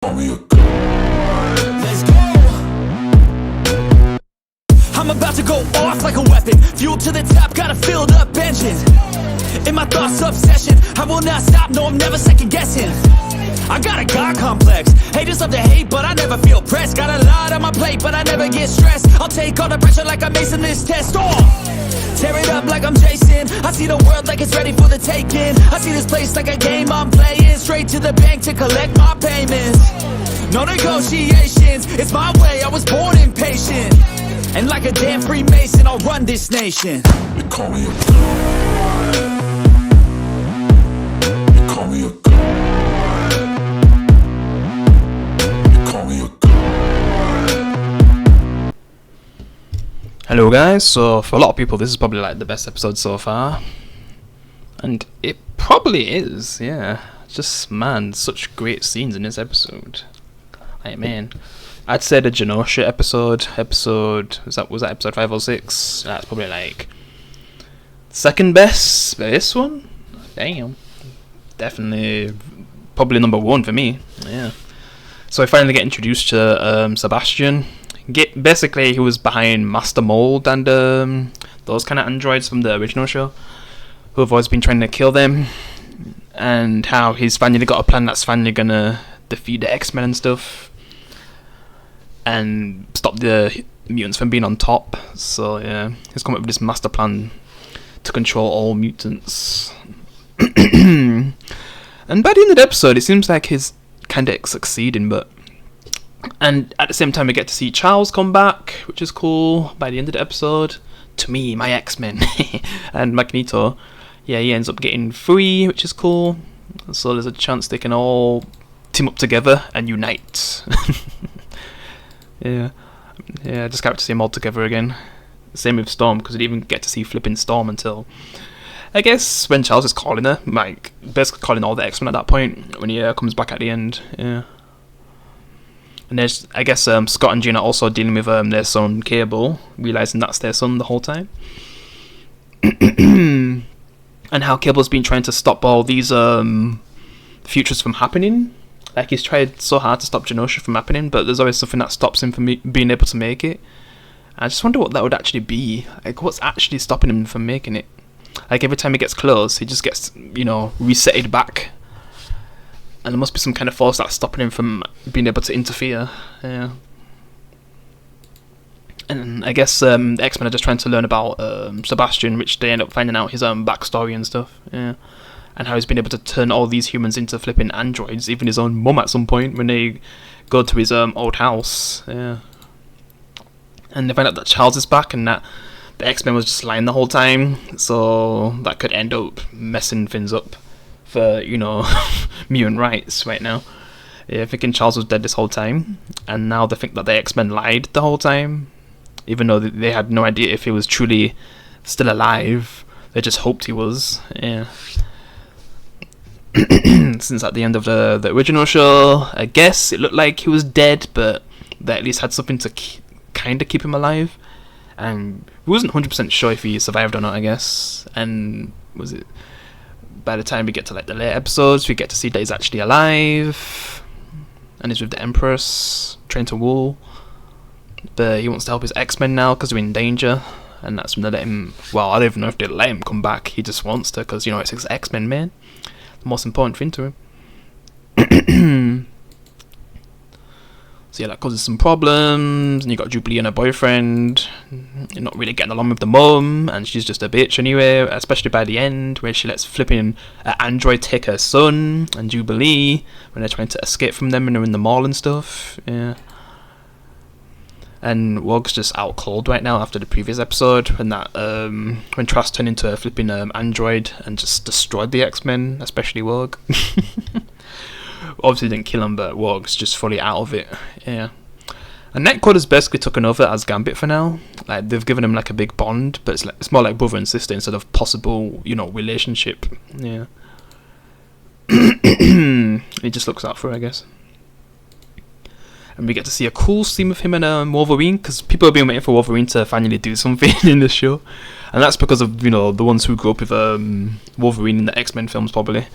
Let's go. I'm about to go off like a weapon. Fuel to the top, got a filled up engine. In my thoughts, obsession. I will not stop, no, I'm never second guessing. I got a God complex. Haters love to hate, but I never feel pressed. Got a lot on my plate, but I never get stressed. I'll take all the pressure like I'm acing this test. Tear it up like I'm Jason. I see the world like it's ready for the taking. I see this place like a game I'm playing. Straight to the bank to collect my payments. No negotiations, it's my way, I was born impatient. And like a damn Freemason, I'll run this nation. They call me a god. They call me a god. They call me a god. Hello guys, so for a lot of people this is probably like the best episode so far. And it probably is, yeah. Just, man, such great scenes in this episode. Like, man, I'd say the Genosha episode, was that episode 5 or 6? That's probably like second best. But this one, damn, definitely probably number 1 for me. Yeah. So I finally get introduced to Sebastian. Basically, he was behind Master Mold and those kind of androids from the original show, who have always been trying to kill them, and how he's finally got a plan that's finally gonna defeat the X-Men and stuff, and stop the mutants from being on top. So yeah, he's come up with this master plan to control all mutants. And by the end of the episode, it seems like he's kind of succeeding, and at the same time we get to see Charles come back, which is cool. By the end of the episode, to me, my X-Men and Magneto, yeah, he ends up getting free, which is cool. So there's a chance they can all team up together and unite. yeah, just got to see them all together again. Same with Storm, because we didn't even get to see flipping Storm until, I guess, when Charles is calling her, like basically calling all the X-Men at that point when he comes back at the end. Yeah. And there's, I guess, Scott and Jean are also dealing with their son Cable, realizing that's their son the whole time. And how Cable's been trying to stop all these futures from happening. Like, he's tried so hard to stop Genosha from happening, but there's always something that stops him from being able to make it. I just wonder what that would actually be. Like, what's actually stopping him from making it? Like, every time he gets close, he just gets, resetted back. And there must be some kind of force that's stopping him from being able to interfere. Yeah. And I guess the X-Men are just trying to learn about Sebastian, which they end up finding out his backstory and stuff. Yeah. And how he's been able to turn all these humans into flipping androids, even his own mum at some point when they go to his old house. Yeah. And they find out that Charles is back and that the X-Men was just lying the whole time, so that could end up messing things up for, mutant rights right now. Yeah, thinking Charles was dead this whole time, and now they think that the X-Men lied the whole time, even though they had no idea if he was truly still alive. They just hoped he was. Yeah. Since at the end of the original show, I guess it looked like he was dead, but they at least had something to kind of keep him alive, and we wasn't 100% sure if he survived or not, I guess. And was it by the time we get to like the later episodes, we get to see that he's actually alive and he's with the Empress trying to rule, but he wants to help his X-Men now because they're in danger, and that's when they let him. Well, I don't even know if they let him come back. He just wants to, because it's his X-Men, man. The most important thing to him. So yeah, that causes some problems, and you got Jubilee and her boyfriend. You're not really getting along with the mum, and she's just a bitch anyway, especially by the end, where she lets flipping android take her son and Jubilee when they're trying to escape from them and they're in the mall and stuff. Yeah. And Wog's just out cold right now after the previous episode when Trask turned into a flipping android and just destroyed the X-Men, especially Wog. Obviously didn't kill him, but Wog's just fully out of it. Yeah. And Netcoder's basically taken over as Gambit for now. Like, they've given him like a big bond, but it's more like brother and sister instead of possible, relationship. Yeah. He just looks out for her, I guess. And we get to see a cool scene with him and Wolverine, because people have been waiting for Wolverine to finally do something in this show, and that's because of the ones who grew up with Wolverine in the X-Men films probably.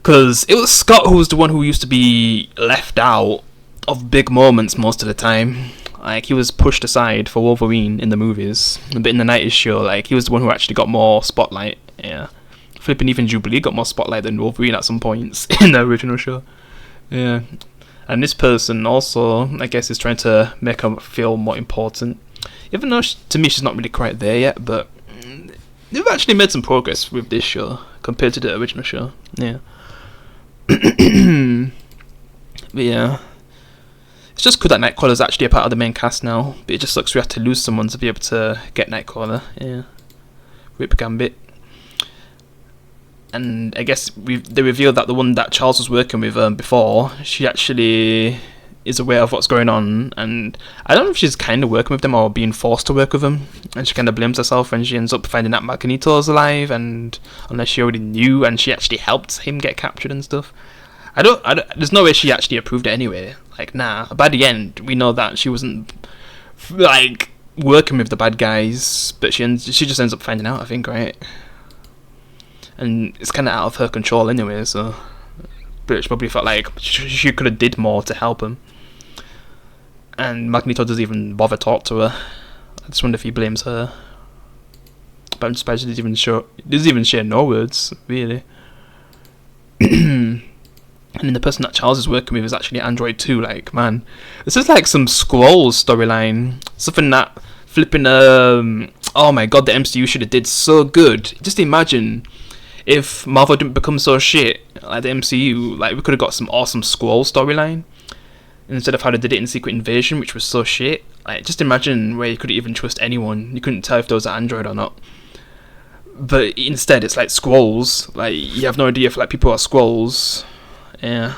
Because it was Scott who was the one who used to be left out of big moments most of the time. Like, he was pushed aside for Wolverine in the movies. But in the 90s show, like, he was the one who actually got more spotlight. Yeah. Flipping even Jubilee got more spotlight than Wolverine at some points in the original show. Yeah. And this person also, I guess, is trying to make her feel more important. Even though, to me, she's not really quite there yet, but they've actually made some progress with this show compared to the original show. Yeah. But yeah. It's just good that Nightcrawler's actually a part of the main cast now, but it just sucks we have to lose someone to be able to get Nightcrawler. Yeah. Rip Gambit. And I guess they revealed that the one that Charles was working with before, she actually is aware of what's going on, and I don't know if she's kind of working with them or being forced to work with them, and she kind of blames herself when she ends up finding out Magneto's alive, and unless she already knew and she actually helped him get captured and stuff. I don't there's no way she actually approved it anyway. Like, nah. By the end, we know that she wasn't like working with the bad guys, but she just ends up finding out, I think, right? And it's kind of out of her control anyway, so but she probably felt like she could have did more to help him. And Magneto doesn't even bother talk to her. I just wonder if he blames her. But I'm surprised he doesn't even share no words, really. And then the person that Charles is working with is actually Android 2. Like, man, this is like some Skrulls storyline. Something that flipping oh my god, the MCU should have did so good. Just imagine if Marvel didn't become so shit like the MCU, like we could have got some awesome Skrull storyline instead of how they did it in Secret Invasion, which was so shit. Like, just imagine where you couldn't even trust anyone. You couldn't tell if there was an android or not. But instead, it's like Skrulls. Like, you have no idea if like people are Skrulls. Yeah.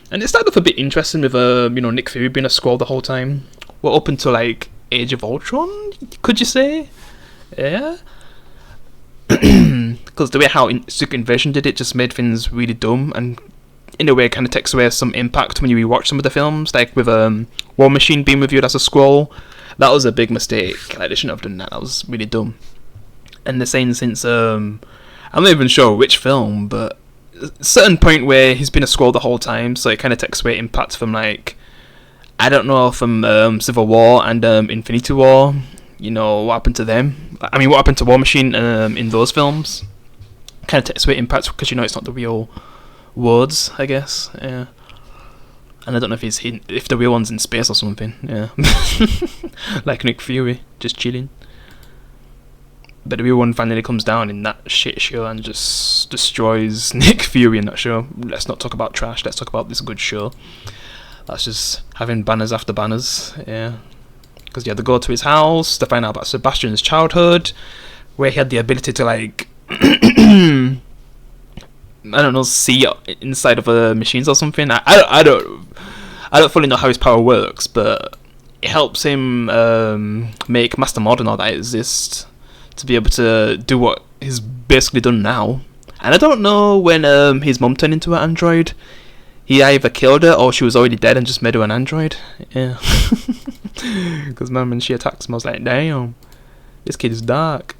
And it started off a bit interesting with Nick Fury being a Skrull the whole time. Well, up until like Age of Ultron, could you say? Yeah. Because the way how Secret Invasion did it just made things really dumb, and in a way kind of takes away some impact when you rewatch some of the films, like with War Machine being reviewed as a Skrull. That was a big mistake. Like, they shouldn't have done that. That was really dumb. And they're saying since I'm not even sure which film, but a certain point where he's been a Skrull the whole time, so it kind of takes away impact from, like, I don't know, from Civil War and Infinity War. You know, what happened to them? I mean, what happened to War Machine in those films? Kind of takes away impact because you know it's not the real words, I guess. Yeah. And I don't know if the real one's in space or something. Yeah. Like Nick Fury, just chilling. But the real one finally comes down in that shit show and just destroys Nick Fury in that show. Let's not talk about trash. Let's talk about this good show. That's just having banners after banners. Yeah. Because you had to go to his house to find out about Sebastian's childhood, where he had the ability to, like, I don't know, see inside of machines or something. I don't fully know how his power works, but it helps him make Master Mod and all that exist to be able to do what he's basically done now. And I don't know when his mum turned into an android. He either killed her or she was already dead and just made her an android. Yeah. Because man, when she attacks him, I was like, damn, this kid is dark.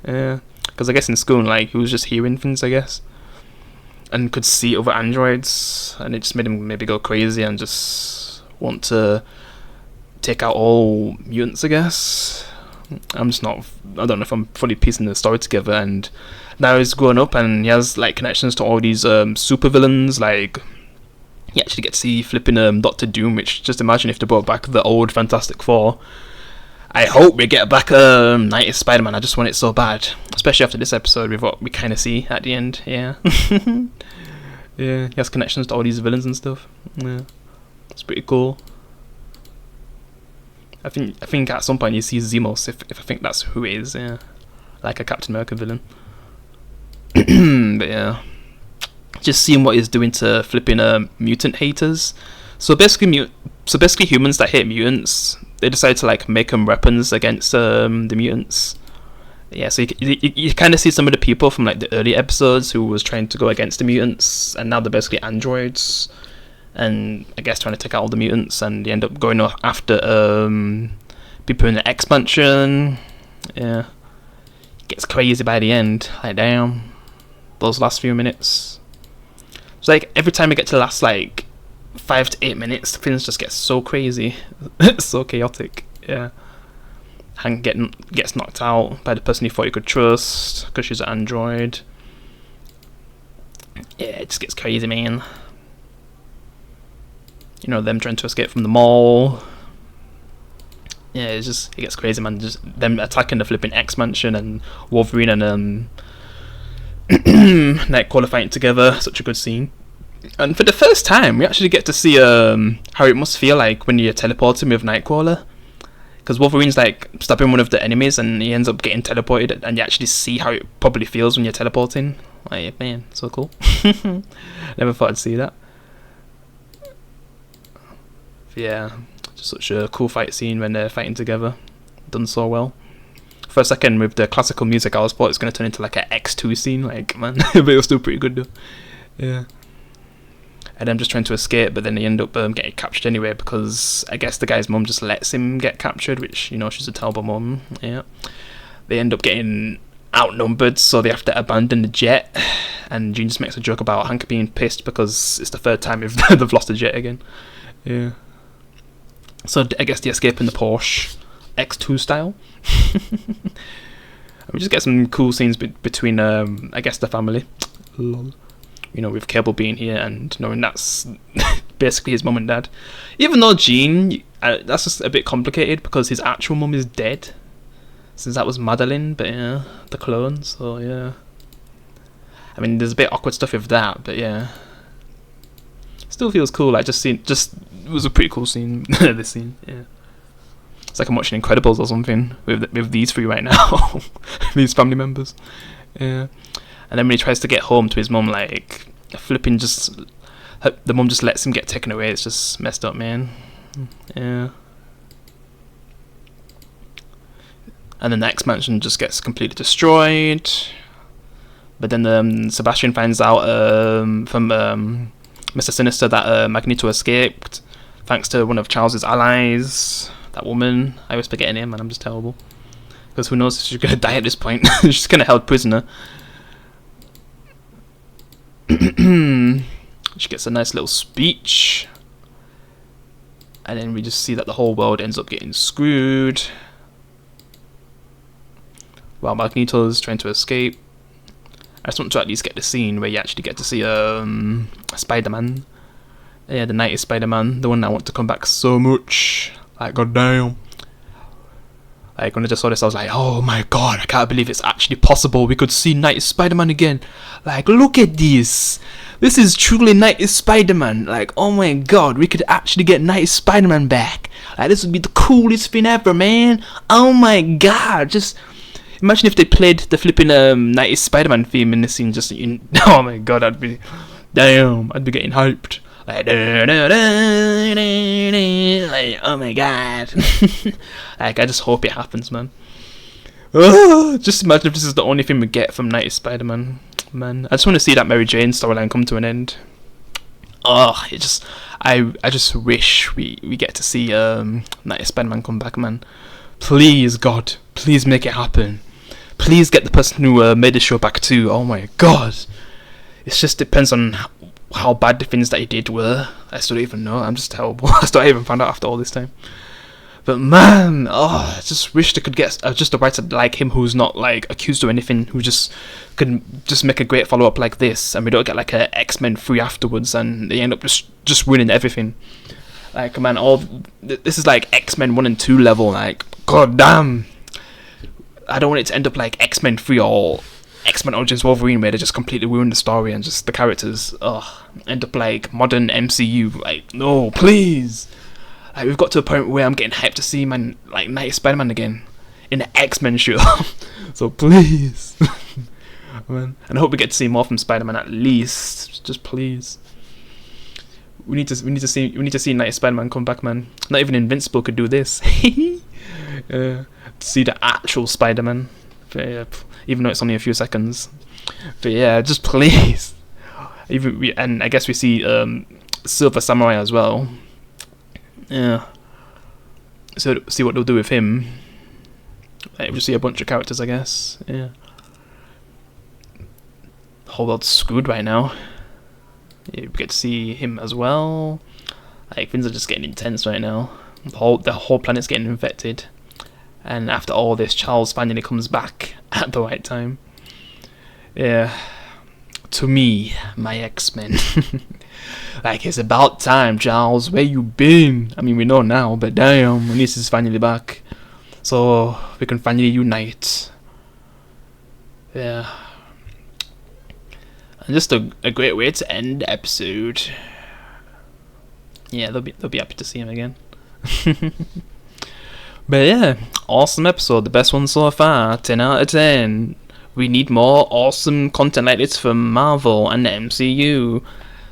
Yeah. Because I guess in school, like, he was just hearing things, I guess. And could see other androids. And it just made him maybe go crazy and just want to take out all mutants, I guess. I don't know if I'm fully piecing the story together. And now he's grown up and he has, like, connections to all these super villains. Like, you actually get to see flipping Doctor Doom, which, just imagine if they brought back the old Fantastic Four. I hope we get back 90s Spider-Man. I just want it so bad, especially after this episode with what we kind of see at the end. Yeah. Yeah, he has connections to all these villains and stuff. Yeah, it's pretty cool. I think at some point you see Zemos, if I think that's who it is. Yeah, like a Captain America villain. But yeah, just seeing what he's doing to flipping mutant haters. So basically humans that hate mutants, they decide to, like, make them weapons against the mutants. Yeah, so you kind of see some of the people from, like, the early episodes who was trying to go against the mutants, and now they're basically androids, and I guess trying to take out all the mutants, and they end up going after people in the expansion. Yeah, it gets crazy by the end. Like, damn. those last few minutes. It's like every time we get to the last like 5 to 8 minutes, things just get so crazy. It's so chaotic. Yeah. Hank gets knocked out by the person he thought he could trust because she's an android. Yeah, it just gets crazy, man. You know, them trying to escape from the mall. Yeah, it gets crazy, man. Just them attacking the flipping X Mansion and Wolverine and Nightcrawler fighting together. Such a good scene. And for the first time, we actually get to see how it must feel like when you're teleporting with Nightcrawler. Because Wolverine's like stabbing one of the enemies and he ends up getting teleported, and you actually see how it probably feels when you're teleporting. Like, man, so cool. Never thought I'd see that. Yeah, just such a cool fight scene when they're fighting together. Done so well. For a second, with the classical music, I thought it's going to turn into like an X2 scene. Like, man, but it was still pretty good though. Yeah. And I'm just trying to escape, but then they end up getting captured anyway, because I guess the guy's mum just lets him get captured, which, you know, she's a terrible mum. Yeah. They end up getting outnumbered, so they have to abandon the jet. And Jean just makes a joke about Hank being pissed because it's the third time they've lost the jet again. Yeah. So I guess they escape in the Porsche, X2 style. We just get some cool scenes between, I guess, the family. Lol. You know, with Cable being here and knowing that's basically his mum and dad. Even though Jean, that's just a bit complicated because his actual mum is dead. Since that was Madeline, but yeah, the clone, so yeah. I mean, there's a bit awkward stuff with that, but yeah. Still feels cool, like it was a pretty cool scene, this scene, yeah. It's like I'm watching Incredibles or something with these three right now. These family members. Yeah. And then when he tries to get home to his mum, like, flipping the mum just lets him get taken away. It's just messed up, man. Yeah. And then the X Mansion just gets completely destroyed. But then Sebastian finds out from Mr. Sinister that Magneto escaped, thanks to one of Charles's allies, that woman. I always forget her name, and I'm just terrible. Because who knows if she's going to die at this point. She's kind of held prisoner. She gets a nice little speech, and then we just see that the whole world ends up getting screwed while Magneto's trying to escape. I just want to at least get the scene where you actually get to see Spider-Man. Yeah, the 90s Spider-Man, the one I want to come back so much. Like, goddamn. Like, when I just saw this, I was like, oh my god, I can't believe it's actually possible. We could see 90s Spider-Man again. Like, look at this. This is truly 90s Spider-Man. Like, oh my god, we could actually get 90s Spider-Man back. Like, this would be the coolest thing ever, man. Oh my god, just imagine if they played the flipping 90s Spider-Man theme in this scene. Just, oh my god, I'd be getting hyped. Like, oh my god. Like, I just hope it happens, man. Just imagine if this is the only thing we get from 90s Spider-Man. Man, I just want to see that Mary Jane storyline come to an end. I just wish we get to see 90s Spider-Man come back, man. Please, God, please make it happen. Please get the person who made the show back too. Oh my god. It just depends on how bad the things that he did were. I still don't even know. I'm just terrible. I still haven't found out after all this time. But man, I just wish they could get just a writer like him who's not like accused of anything, who just could just make a great follow up like this, and we don't get like a X-Men 3 afterwards, and they end up just winning everything. Like, man, this is like X-Men 1 and 2 level. Like, god damn. I don't want it to end up like X-Men 3 or X-Men Origins Wolverine, where they just completely ruin the story and just the characters end up like modern MCU. Like, no, please. Like, we've got to a point where I'm getting hyped to see man like 90s Spider-Man again in the X-Men show. So please, man. And I hope we get to see more from Spider-Man at least. Just please. We need to see 90s Spider-Man come back, man. Not even Invincible could do this. To see the actual Spider-Man. Even though it's only a few seconds. But yeah, just please. And I guess we see Silver Samurai as well. Yeah. So see what they'll do with him. Like, we'll see a bunch of characters, I guess. Yeah. the whole world's screwed right now. You get to see him as well. Like, things are just getting intense right now. The whole planet's getting infected. And after all this, Charles finally comes back at the right time. Yeah. To me, my X-Men. Like, it's about time, Charles. Where you been? I mean, we know now, but damn, Anis is finally back. So, we can finally unite. Yeah. And just a great way to end the episode. Yeah, they'll be happy to see him again. But yeah, awesome episode, the best one so far, 10 out of 10. We need more awesome content like this from Marvel and the MCU.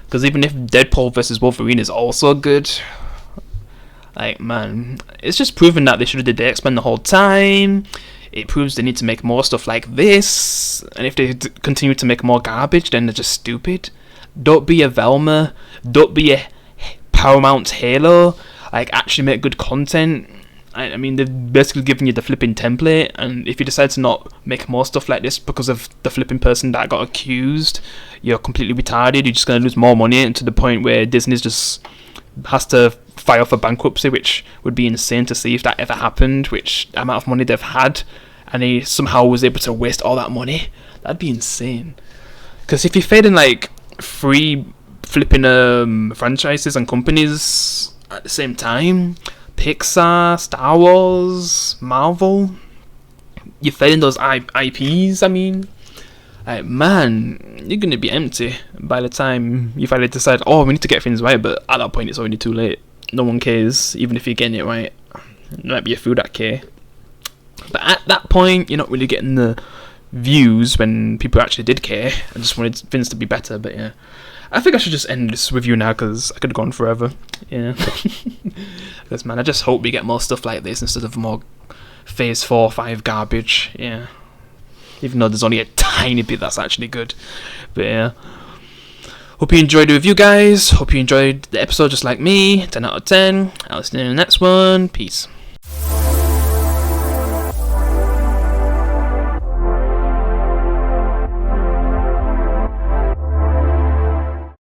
Because even if Deadpool vs Wolverine is also good, like, man, it's just proven that they should have did the X-Men the whole time. It proves they need to make more stuff like this. And if they continue to make more garbage, then they're just stupid. Don't be a Velma. Don't be a Paramount Halo. Like, actually make good content. I mean, they've basically given you the flipping template, and if you decide to not make more stuff like this because of the flipping person that got accused, you're completely retarded. You're just going to lose more money, to the point where Disney just has to file for bankruptcy, which would be insane to see if that ever happened, which amount of money they've had, and he somehow was able to waste all that money. That'd be insane. Because if you're failing like 3 flipping franchises and companies at the same time, Pixar, Star Wars, Marvel, you're failing those IPs, I mean, like, man, you're going to be empty by the time you finally decide, oh, we need to get things right, but at that point it's already too late. No one cares, even if you're getting it right. It might be a few that care. But at that point, you're not really getting the views when people actually did care. I just wanted things to be better, but yeah. I think I should just end this review now, because I could have gone forever. Yeah. Because, man, I just hope we get more stuff like this instead of more Phase 4 or 5 garbage. Yeah. Even though there's only a tiny bit that's actually good. But yeah. Hope you enjoyed the review, guys. Hope you enjoyed the episode just like me. 10 out of 10. I'll see you in the next one. Peace.